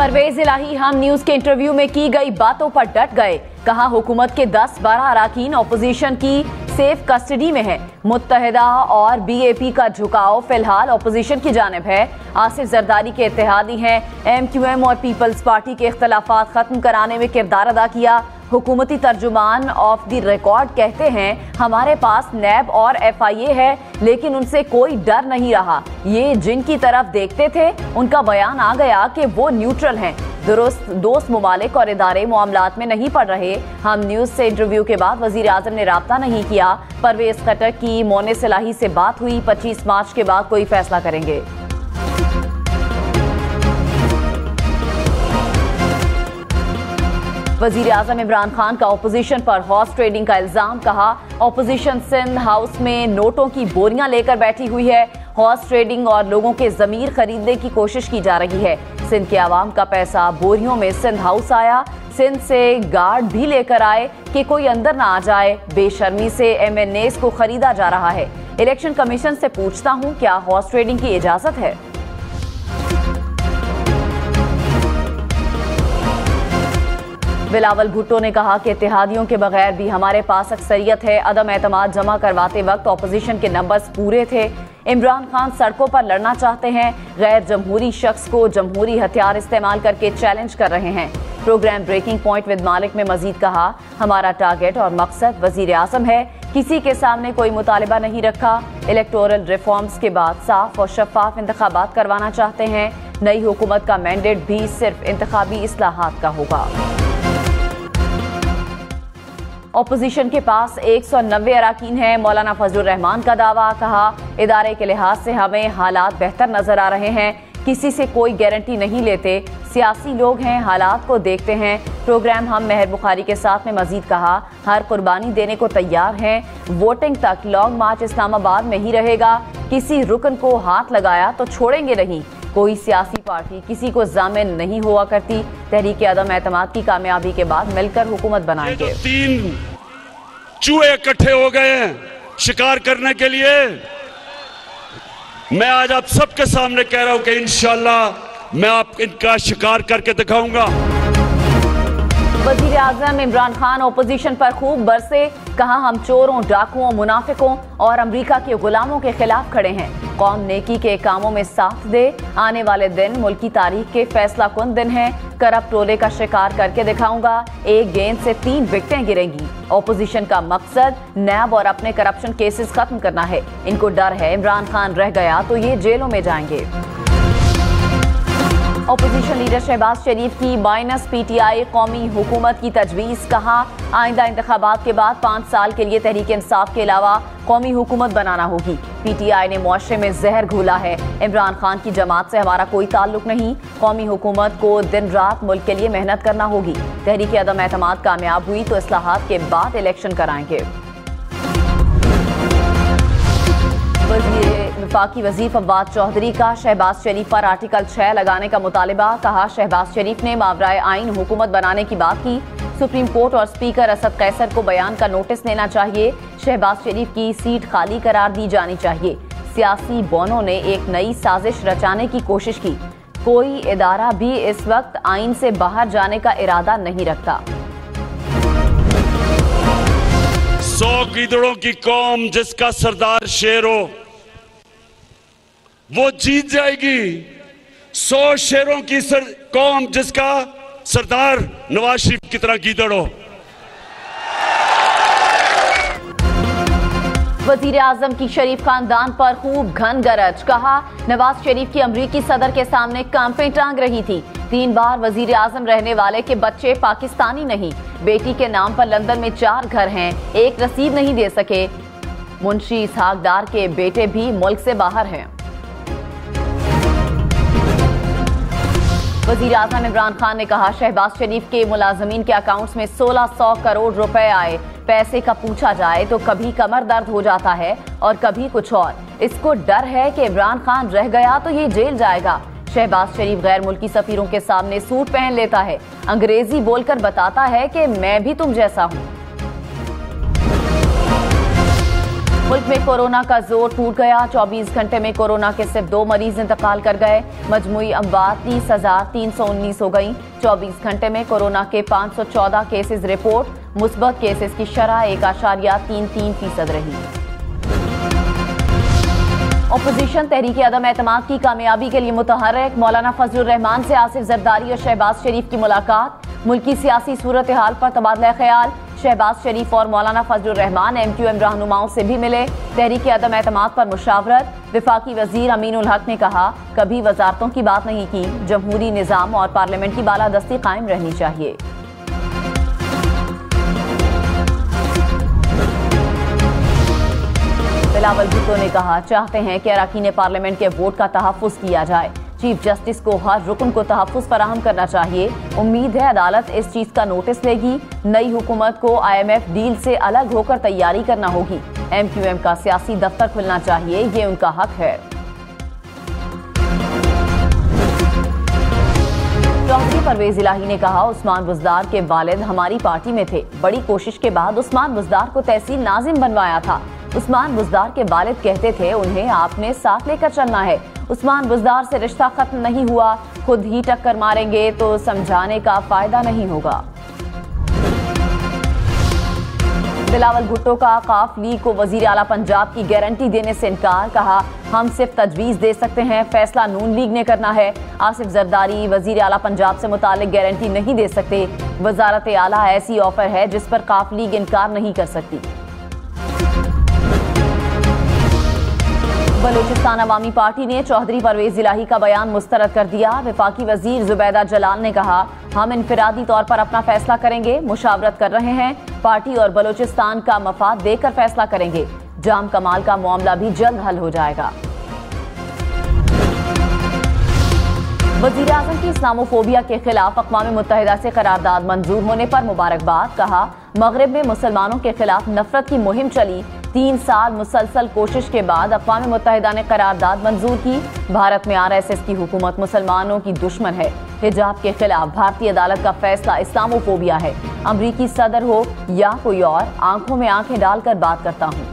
परवेज इलाही हम न्यूज के इंटरव्यू में की गई बातों पर डट गए। कहा हुकूमत के 10-12 अराकीन ऑपोजिशन की सेफ कस्टडी में है। मुत्तहिदा और बीएपी का झुकाव फिलहाल ऑपोजिशन की जानिब है। आसिफ जरदारी के इत्तेहादी हैं। एमक्यूएम और पीपल्स पार्टी के इख्तलाफात खत्म कराने में किरदार अदा किया। हुकूमती तर्जुमान ऑफ द रिकॉर्ड कहते हैं हमारे पास नैब और एफआईए है, लेकिन उनसे कोई डर नहीं रहा। ये जिनकी तरफ देखते थे उनका बयान आ गया कि वो न्यूट्रल हैं। दोस्त ममालिक और इदारे मामलात में नहीं पड़ रहे। हम न्यूज से इंटरव्यू के बाद वजीर आजम ने राब्ता नहीं किया। परवेज खट्टर की मोनिस इलाही से बात हुई। 25 मार्च के बाद कोई फैसला करेंगे। वजीर आजम इमरान खान का ऑपोजिशन पर हॉर्स ट्रेडिंग का इल्जाम। कहा ऑपोजिशन सिंध हाउस में नोटों की बोरियां लेकर बैठी हुई है। हॉर्स ट्रेडिंग और लोगों के जमीर खरीदने की कोशिश की जा रही है। सिंध के आवाम का पैसा बोरियों में सिंध हाउस आया। सिंध से गार्ड भी लेकर आए कि कोई अंदर ना आ जाए। बेशर्मी से एमएनएस को खरीदा जा रहा है। इलेक्शन कमीशन से पूछता हूं, क्या हॉर्स ट्रेडिंग की इजाजत है? बिलावल भुट्टो ने कहा कि इत्तेहादियों के बगैर भी हमारे पास अक्सरियत है। अदम एतमाद जमा करवाते वक्त ऑपोजिशन के नंबर्स पूरे थे। इमरान खान सड़कों पर लड़ना चाहते हैं। गैर जमहूरी शख्स को जमहूरी हथियार इस्तेमाल करके चैलेंज कर रहे हैं। प्रोग्राम ब्रेकिंग पॉइंट विद मालिक में मजीद कहा हमारा टारगेट और मकसद वजीर आजम है। किसी के सामने कोई मुतालिबा नहीं रखा। इलेक्टोरल रिफॉर्म्स के बाद साफ और शफाफ इंतखाबात करवाना चाहते हैं। नई हुकूमत का मैंडेट भी सिर्फ इंतखाबी इस्लाहात का होगा। ऑपोजिशन के पास 190 अराकीन हैं। मौलाना फजलुर रहमान का दावा। कहा इदारे के लिहाज से हमें हालात बेहतर नजर आ रहे हैं। किसी से कोई गारंटी नहीं लेते। सियासी लोग हैं, हालात को देखते हैं। प्रोग्राम हम मेहर बुखारी के साथ में मजीद कहा हर कुर्बानी देने को तैयार हैं। वोटिंग तक लॉन्ग मार्च इस्लामाबाद में ही रहेगा। किसी रुकन को हाथ लगाया तो छोड़ेंगे नहीं। कोई सियासी पार्टी किसी को जामिन नहीं हुआ करती। तहरीक अदम एतमाद की कामयाबी के बाद मिलकर हुकूमत बनाएंगे। 3 चूहे इकट्ठे हो गए हैं शिकार करने के लिए। मैं आज आप सबके सामने कह रहा हूं कि इंशाअल्लाह मैं आप इनका शिकार करके दिखाऊंगा। वजीर आजम इमरान खान ऑपोजिशन पर खूब बरसे। कहा हम चोरों, डाकुओं, मुनाफिकों और अमरीका के गुलामों के खिलाफ खड़े हैं। कौम नेकी के कामों में साथ दे। आने वाले दिन मुल्क की तारीख के फैसला कुन दिन है। करप्ट टोले का शिकार करके दिखाऊंगा। एक गेंद से 3 विकेटें गिरेंगी। ऑपोजिशन का मकसद नैब और अपने करप्शन केसेस खत्म करना है। इनको डर है इमरान खान रह गया तो ये जेलों में जाएंगे। ऑपोजिशन लीडर शहबाज शरीफ की माइनस पीटीआई कौमी हुकूमत की तजवीज़। कहा आइंदा इंतखाबात के बाद 5 साल के लिए तहरीक इंसाफ के अलावा कौमी हुकूमत बनाना होगी। पीटीआई ने मुआशरे में जहर घोला है। इमरान खान की जमात से हमारा कोई ताल्लुक नहीं। कौमी हुकूमत को दिन रात मुल्क के लिए मेहनत करना होगी। तहरीक अदम एतमाद कामयाब हुई तो इस्लाहात के बाद इलेक्शन कराएंगे। वफाकी वज़ीर फवाद चौधरी का शहबाज शरीफ पर आर्टिकल 6 लगाने का मुतालिबा। कहा शहबाज शरीफ ने मावराए आइन हुकूमत बनाने की बात की। सुप्रीम कोर्ट और स्पीकर असद कैसर को बयान का नोटिस लेना चाहिए। शहबाज शरीफ की सीट खाली करार दी जानी चाहिए। सियासी बोनों ने एक नई साजिश रचाने की कोशिश की। कोई इदारा भी इस वक्त आइन से बाहर जाने का इरादा नहीं रखता। 100 गीदड़ों की कौम जिसका सरदार शेर हो वो जीत जाएगी। 100 शेरों की कौम जिसका सरदार नवाज शरीफ की तरह गीदड़ हो। वजीर आजम की शरीफ खानदान पर खूब घन गरज। कहा नवाज शरीफ की अमरीकी सदर के सामने कांपें टांग रही थी। 3 बार वजीर आजम रहने वाले के बच्चे पाकिस्तानी नहीं। बेटी के नाम पर लंदन में 4 घर हैं, एक रसीद नहीं दे सके। मुंशी इसहाक डार के बेटे भी मुल्क से बाहर हैं। वजीर आजम इमरान खान ने कहा शहबाज शरीफ के मुलाजमीन के अकाउंट्स में 1600 करोड़ रुपए आए। पैसे का पूछा जाए तो कभी कमर दर्द हो जाता है और कभी कुछ और। इसको डर है कि इमरान खान रह गया तो ये जेल जाएगा। शहबाज शरीफ गैर मुल्की सफीरों के सामने सूट पहन लेता है। अंग्रेजी बोलकर बताता है कि मैं भी तुम जैसा हूं। मुल्क में कोरोना का जोर टूट गया। 24 घंटे में कोरोना के सिर्फ 2 मरीज इंतकाल कर गए। मजमूई अमवात 30,319 हो गई। 24 घंटे में कोरोना के 514 केसेस रिपोर्ट। मुस्बत केसेस की शरह 1.33% रही। अपोजिशन तहरीक अदम एतमाद की कामयाबी के लिए मुतहर्रिक। मौलाना फजलुर रहमान से आसिफ जरदारी और शहबाज शरीफ की मुलाकात। मुल्की सियासी सूरत हाल पर तबादला ख्याल। शहबाज शरीफ और मौलाना फजलुर रहमान MQM रहनुमाओं से भी मिले। तहरीक अदम एतमाद पर मुशावरत। वफाकी वजीर अमीनुल हक ने कहा, कभी वजारतों की बात नहीं की। जमहूरी निज़ाम और पार्लियामेंट की बालादस्ती कायम रहनी चाहिए। बिलावल भुट्टो ने कहा, चाहते हैं कि अरकान पार्लियामेंट के वोट का तहफ़्फ़ुज़ किया जाए। चीफ जस्टिस को हर रुकन को तहफ़्फ़ुज़ फराहम करना चाहिए। उम्मीद है अदालत इस चीज़ का नोटिस लेगी। नई हुकूमत को IMF डील से अलग होकर तैयारी करना होगी। MQM का सियासी दफ्तर खुलना चाहिए, ये उनका हक है। चौधरी परवेज इलाही ने कहा, उस्मान बुज़दार के वालिद हमारी पार्टी में थे। बड़ी कोशिश के बाद उस्मान बुज़दार को तहसील नाजिम बनवाया था। उस्मान बुज़दार के वालिद कहते थे उन्हें आपने साथ लेकर चलना है। उस्मान बुज़दार से रिश्ता खत्म नहीं हुआ, खुद ही टक्कर मारेंगे तो समझाने का फायदा नहीं होगा। बिलावल भुट्टो का काफ लीग को वजीर आला पंजाब की गारंटी देने से इनकार। कहा, हम सिर्फ तजवीज़ दे सकते हैं, फैसला नून लीग ने करना है। आसिफ जरदारी वजीर आला पंजाब से मुतालिक गारंटी नहीं दे सकते। वजारत आला ऐसी ऑफर है जिस पर काफ लीग इनकार नहीं कर सकती। बलूचिस्तान अवामी पार्टी ने चौधरी परवेज इलाही का बयान मुस्तरद कर दिया। वफाकी वजीर जुबैदा जलाल ने कहा, हम इनफरादी तौर पर अपना फैसला करेंगे, मुशावरत कर रहे हैं। पार्टी और बलूचिस्तान का मफाद देखकर फैसला करेंगे। जाम कमाल का मामला भी जल्द हल हो जाएगा। वज़ीर आज़म की इस्लामोफोबिया के खिलाफ अक़वाम मुत्तहिदा से करारदाद मंजूर होने पर मुबारकबाद। कहा, मगरिब में मुसलमानों के खिलाफ नफरत की मुहिम चली। 3 साल मुसलसल कोशिश के बाद अक़वाम मुत्तहिदा ने करारदाद मंजूर की। भारत में RSS की हुकूमत मुसलमानों की दुश्मन है। हिजाब के खिलाफ भारतीय अदालत का फैसला इस्लामोफोबिया है। अमरीकी सदर हो या कोई और, आंखों में आंखें डालकर बात करता हूँ।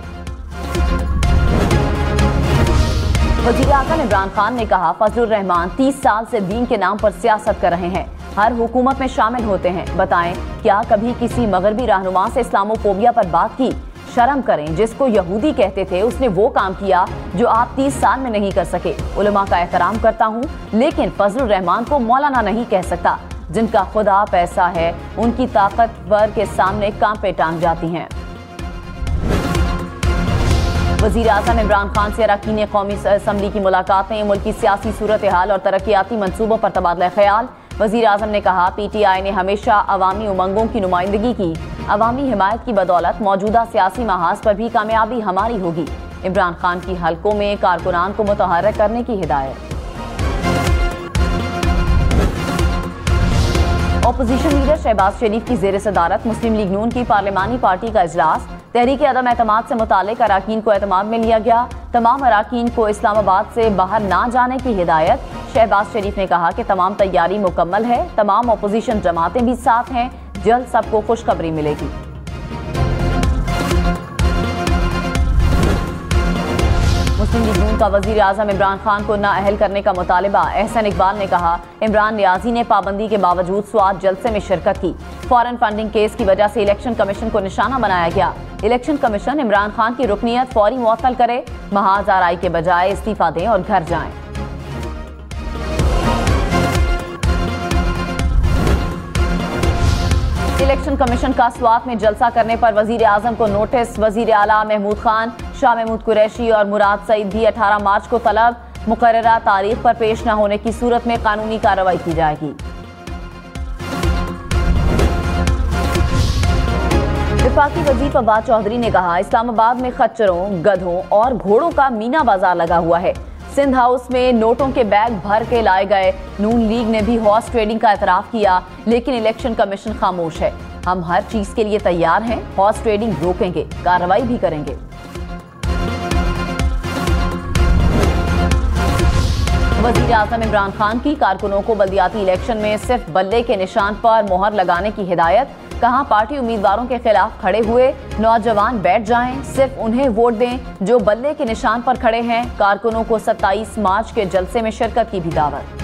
वज़ीर आज़म इमरान खान ने कहा, फजलुर रहमान 30 साल से दीन के नाम पर सियासत कर रहे हैं, हर हुकूमत में शामिल होते हैं। बताएं, क्या कभी किसी मगरबी रहनुमा से इस्लामोफोबिया पर बात की? शर्म करें, जिसको यहूदी कहते थे उसने वो काम किया जो आप 30 साल में नहीं कर सके। उलमा का एहतराम करता हूँ, लेकिन फजलुर रहमान को मौलाना नहीं कह सकता। जिनका खुदा पैसा है उनकी ताकतवर के सामने कांपे टांग जाती हैं। वज़ीर आज़म इमरान खान से अरकान कौमी असम्बली की मुलाकातें। मुल्क की सियासी सूरत हाल और तरक्याती मंसूबों पर तबादला ख्याल। वज़ीर आज़म ने कहा, PTI ने हमेशा अवामी उमंगों की नुमाइंदगी की। अवामी हिमायत की बदौलत मौजूदा सियासी महाज पर भी कामयाबी हमारी होगी। इमरान खान की हलकों में कारकुनान को मुतहर्रिक करने की हिदायत। अपोजिशन लीडर शहबाज शरीफ की ज़ेर सदारत मुस्लिम लीग नून की पार्लिमानी पार्टी का इजलास। तहरीक अदम एतमाद से मुतालिक अरकान को एतमाद में लिया गया। तमाम अरकान को इस्लामाबाद से बाहर ना जाने की हिदायत। शहबाज शरीफ ने कहा कि तमाम तैयारी मुकम्मल है, तमाम अपोजिशन जमातें भी साथ हैं, जल्द सबको खुशखबरी मिलेगी। मुस्लिम लीग नून का वज़ीर आज़म इमरान खान को नाअहल करने का मुतालिबा। एहसन इकबाल ने कहा, इमरान नियाजी ने पाबंदी के बावजूद स्वात जलसे में शिरकत की। फॉरेन फंडिंग केस की वजह से इलेक्शन कमीशन को निशाना बनाया गया। इलेक्शन कमीशन इमरान खान की रुकनियत फौरी मुअत्तल करे, महाज आरआई के बजाय इस्तीफा दें और घर जाएं। इलेक्शन कमीशन का स्वात में जलसा करने पर वजीर आजम को नोटिस। वजीर आला महमूद खान, शाह महमूद कुरैशी और मुराद सईद भी 18 मार्च को तलब। मुकर्ररा तारीख पर पेश न होने की सूरत में कानूनी कार्रवाई की जाएगी। वफाकी वजीर फवाद चौधरी ने कहा, इस्लामाबाद में खच्चरों, गधों और घोड़ों का मीना बाजार लगा हुआ है। सिंध हाउस में नोटों के बैग भर के लाए गए। नून लीग ने भी हॉर्स ट्रेडिंग का एतराफ किया, लेकिन इलेक्शन कमीशन खामोश है। हम हर चीज के लिए तैयार हैं, हॉर्स ट्रेडिंग रोकेंगे, कार्रवाई भी करेंगे। वजीर आजम इमरान खान की कारकुनों को बल्दियाती इलेक्शन में सिर्फ बल्ले के निशान पर मोहर लगाने की हिदायत। कहा पार्टी उम्मीदवारों के खिलाफ खड़े हुए नौजवान बैठ जाएं, सिर्फ उन्हें वोट दें जो बल्ले के निशान पर खड़े हैं। कारकुनों को 27 मार्च के जलसे में शिरकत की भी दावत।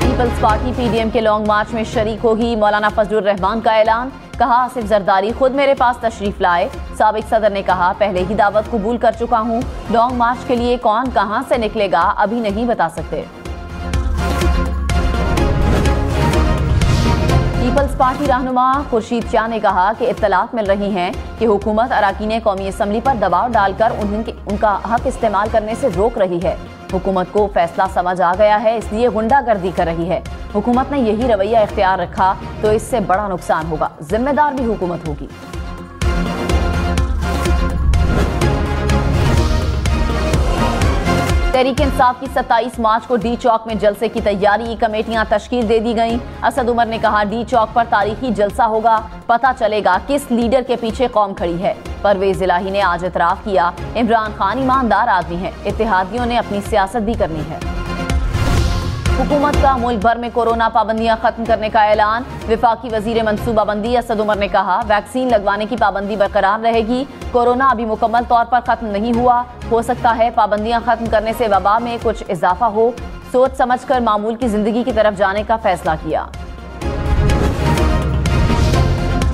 पीपल्स पार्टी पीडीएम के लॉन्ग मार्च में शरीक होगी। मौलाना फजलुर रहमान का ऐलान। कहा आसिफ जरदारी खुद मेरे पास तशरीफ लाए। साबिक सदर ने कहा पहले ही दावत कबूल कर चुका हूं। लॉन्ग मार्च के लिए कौन कहां से निकलेगा अभी नहीं बता सकते। पीपल्स पार्टी रहनुमा खुर्शीद शाह ने कहा कि इत्तलात मिल रही हैं कि हुकूमत अराकीन कौमी असम्बली पर दबाव डालकर उनका हक इस्तेमाल करने से रोक रही है। हुकूमत को फैसला समझ आ गया है, इसलिए गुंडागर्दी कर रही है। हुकूमत ने यही रवैया इख्तियार रखा तो इससे बड़ा नुकसान होगा, जिम्मेदार भी हुकूमत होगी। तहरीक इंसाफ की 27 मार्च को डी चौक में जलसे की तैयारी, कमेटियां तश्कील दे दी गईं। असद उमर ने कहा डी चौक पर तारीखी जलसा होगा, पता चलेगा किस लीडर के पीछे कौम खड़ी है। परवेज इलाही ने आज इतराफ किया इमरान खान ईमानदार आदमी है, इत्तेहादियों ने अपनी सियासत भी करनी है। हुकूमत का मुल्क भर में कोरोना पाबंदियां खत्म करने का ऐलान। विफाकी वजीर मनसूबाबंदी असद उमर ने कहा वैक्सीन लगवाने की पाबंदी बरकरार रहेगी। कोरोना अभी मुकम्मल तौर पर खत्म नहीं हुआ, हो सकता है पाबंदियां खत्म करने से वबा में कुछ इजाफा हो। सोच समझकर मामूल की जिंदगी की तरफ जाने का फैसला किया।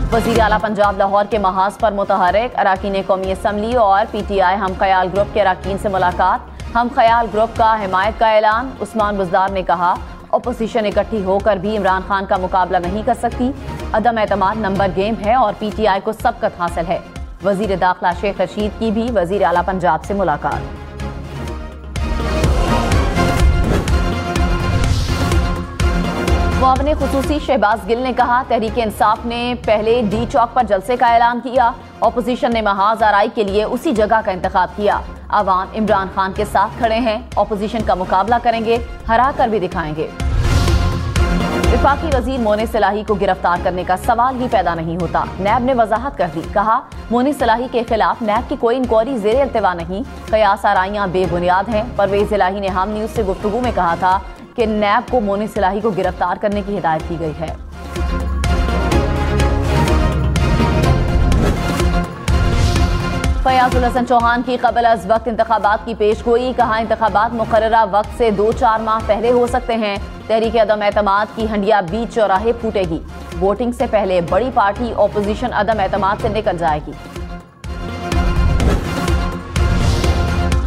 वजीर आला पंजाब लाहौर के महाज पर मुतहर्रिक। अराकीन कौमी असम्बली और पीटीआई हम ख्याल ग्रुप के अराकीन से मुलाकात। हम ख्याल ग्रुप का हिमायत का ऐलान। उस्मान बुज़दार ने कहा अपोजिशन इकट्ठी होकर भी इमरान खान का मुकाबला नहीं कर सकती। अदम एतमाद नंबर गेम है और पीटीआई को सबकत हासिल है। वजीर दाखिला शेख रशीद की भी वजीर आला पंजाब से मुलाकात। मुआवने खुसूसी शहबाज गिल ने कहा तहरीक इंसाफ ने पहले डी चौक पर जलसे का ऐलान किया। अपोजिशन ने महाज आराई के लिए उसी जगह का इंतखाब किया। अवाम इमरान खान के साथ खड़े हैं, अपोजिशन का मुकाबला करेंगे, हरा कर भी दिखाएंगे। विफाकी वजीर मोनी सलाही को गिरफ्तार करने का सवाल ही पैदा नहीं होता, नैब ने वजाहत कर दी। कहा मोनी सलाही के खिलाफ नैब की कोई इंक्वायरी ज़ेरे इल्तिवा नहीं, कयास आराइयां बेबुनियाद हैं। परवेज इलाही ने हम न्यूज़ से गुफ्तगू में कहा था कि नैब को मोनी सलाही को गिरफ्तार करने की हिदायत की गई है। फयाजुल हसन चौहान की कबल अज वक्त इंतखाबात की पेशगोई। कहा इंतखाबात मुकर्ररा वक्त से 2-4 माह पहले हो सकते हैं। तहरीक अदम एतमाद की हंडिया बीच चौराहे फूटेगी। वोटिंग से पहले बड़ी पार्टी ऑपोजिशन अदम एतमाद से निकल जाएगी।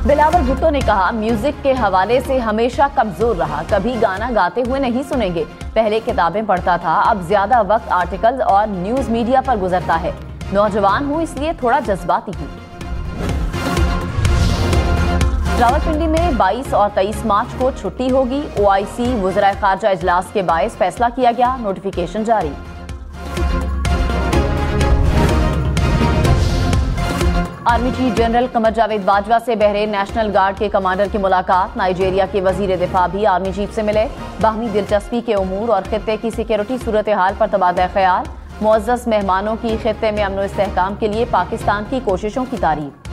बिलावल भुट्टो ने कहा म्यूजिक के हवाले से हमेशा कमजोर रहा, कभी गाना गाते हुए नहीं सुनेंगे। पहले किताबें पढ़ता था, अब ज्यादा वक्त आर्टिकल और न्यूज मीडिया पर गुजरता है। नौजवान हूं इसलिए थोड़ा जज्बाती हूं। रावलपिंडी में 22 और 23 मार्च को छुट्टी होगी। ओआईसी वज़राए खारजा इजलास के बायस फैसला किया गया, नोटिफिकेशन जारी। Army chief general Qamar Javed Bajwa से बहरीन नेशनल गार्ड के कमांडर की मुलाकात। नाइजीरिया के वजीर दिफा भी आर्मी चीफ से मिले। बाहमी दिलचस्पी के उमूर और खित्ते की सिक्योरिटी सूरत हाल पर तबादला ख्याल। मुअज़्ज़ज़ मेहमानों की खित्ते में अमन व इस्तेहकाम के लिए पाकिस्तान की कोशिशों की तारीफ।